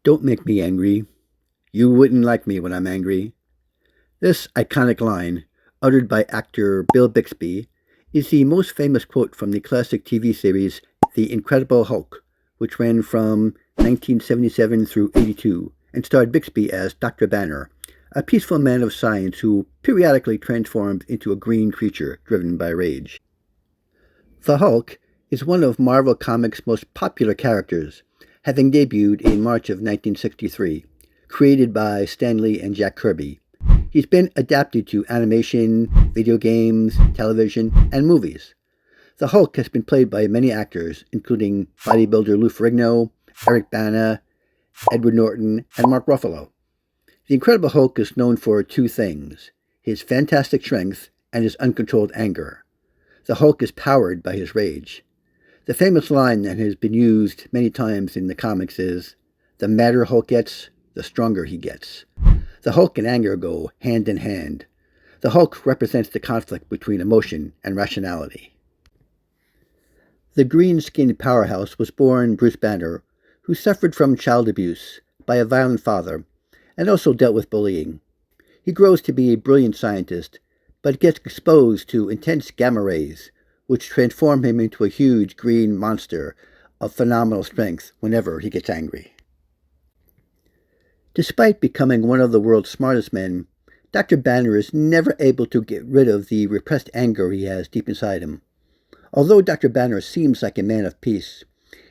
Don't make me angry. You wouldn't like me when I'm angry. This iconic line, uttered by actor Bill Bixby, is the most famous quote from the classic TV series The Incredible Hulk, which ran from 1977 through 82 and starred Bixby as Dr. Banner, a peaceful man of science who periodically transformed into a green creature driven by rage. The Hulk is one of Marvel Comics' most popular characters, having debuted in March of 1963, created by Stan Lee and Jack Kirby. He's been adapted to animation, video games, television, and movies. The Hulk has been played by many actors, including bodybuilder Lou Ferrigno, Eric Bana, Edward Norton, and Mark Ruffalo. The Incredible Hulk is known for two things: his fantastic strength and his uncontrolled anger. The Hulk is powered by his rage. The famous line that has been used many times in the comics is, "The madder Hulk gets, the stronger he gets." The Hulk and anger go hand in hand. The Hulk represents the conflict between emotion and rationality. The green-skinned powerhouse was born Bruce Banner, who suffered from child abuse by a violent father and also dealt with bullying. He grows to be a brilliant scientist, but gets exposed to intense gamma rays, which transform him into a huge green monster of phenomenal strength whenever he gets angry. Despite becoming one of the world's smartest men, Dr. Banner is never able to get rid of the repressed anger he has deep inside him. Although Dr. Banner seems like a man of peace,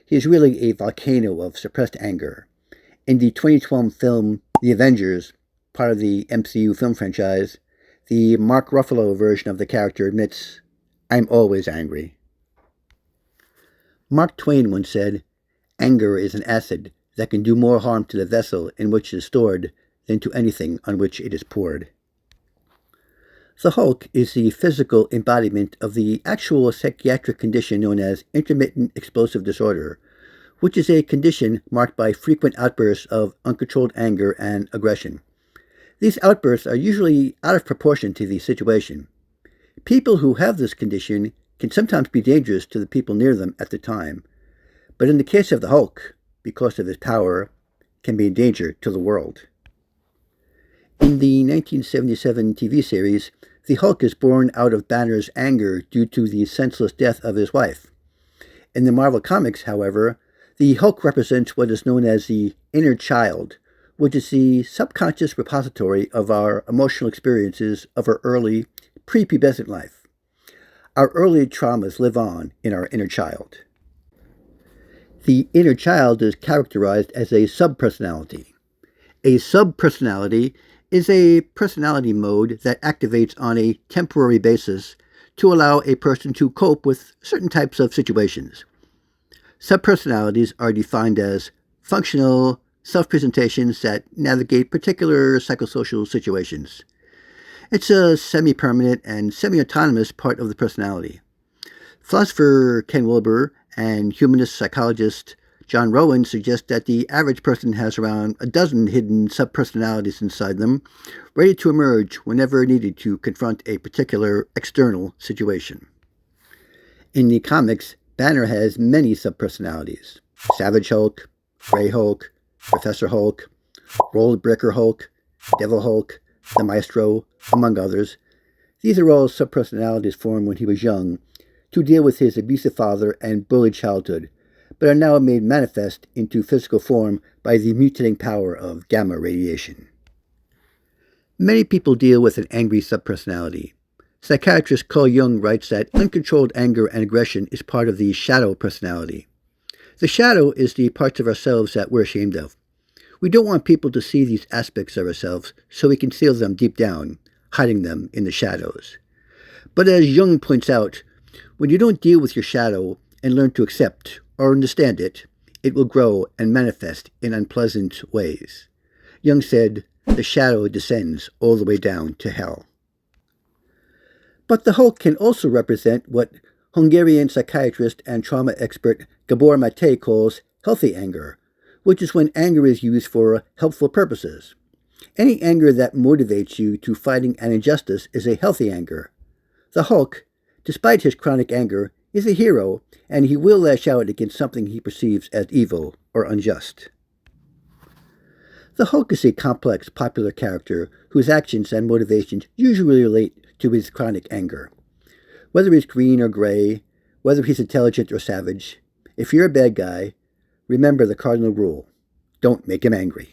he is really a volcano of suppressed anger. In the 2012 film The Avengers, part of the MCU film franchise, the Mark Ruffalo version of the character admits, "I'm always angry." Mark Twain once said, "Anger is an acid that can do more harm to the vessel in which it is stored than to anything on which it is poured." The Hulk is the physical embodiment of the actual psychiatric condition known as intermittent explosive disorder, which is a condition marked by frequent outbursts of uncontrolled anger and aggression. These outbursts are usually out of proportion to the situation. People who have this condition can sometimes be dangerous to the people near them at the time, but in the case of the Hulk, because of his power, can be a danger to the world. In the 1977 TV series, the Hulk is born out of Banner's anger due to the senseless death of his wife. In the Marvel Comics, however, the Hulk represents what is known as the inner child, which is the subconscious repository of our emotional experiences of our early, prepubescent life. Our early traumas live on in our inner child. The inner child is characterized as a subpersonality. A subpersonality is a personality mode that activates on a temporary basis to allow a person to cope with certain types of situations. Subpersonalities are defined as functional self-presentations that navigate particular psychosocial situations. It's a semi-permanent and semi-autonomous part of the personality. Philosopher Ken Wilber and humanist psychologist John Rowan suggest that the average person has around a dozen hidden subpersonalities inside them, ready to emerge whenever needed to confront a particular external situation. In the comics, Banner has many subpersonalities: Savage Hulk, Grey Hulk, Professor Hulk, Rolled Breaker Hulk, Devil Hulk, the Maestro, among others. These are all subpersonalities formed when he was young to deal with his abusive father and bullied childhood, but are now made manifest into physical form by the mutating power of gamma radiation. Many people deal with an angry subpersonality. Psychiatrist Carl Jung writes that uncontrolled anger and aggression is part of the shadow personality. The shadow is the parts of ourselves that we're ashamed of. We don't want people to see these aspects of ourselves, so we conceal them deep down, hiding them in the shadows. But as Jung points out, when you don't deal with your shadow and learn to accept or understand it, it will grow and manifest in unpleasant ways. Jung said, "The shadow descends all the way down to hell." But the Hulk can also represent what Hungarian psychiatrist and trauma expert Gabor Mate calls healthy anger, which is when anger is used for helpful purposes. Any anger that motivates you to fighting an injustice is a healthy anger. The Hulk, despite his chronic anger, is a hero, and he will lash out against something he perceives as evil or unjust. The Hulk is a complex, popular character whose actions and motivations usually relate to his chronic anger. Whether he's green or gray, whether he's intelligent or savage, if you're a bad guy, remember the cardinal rule: don't make him angry.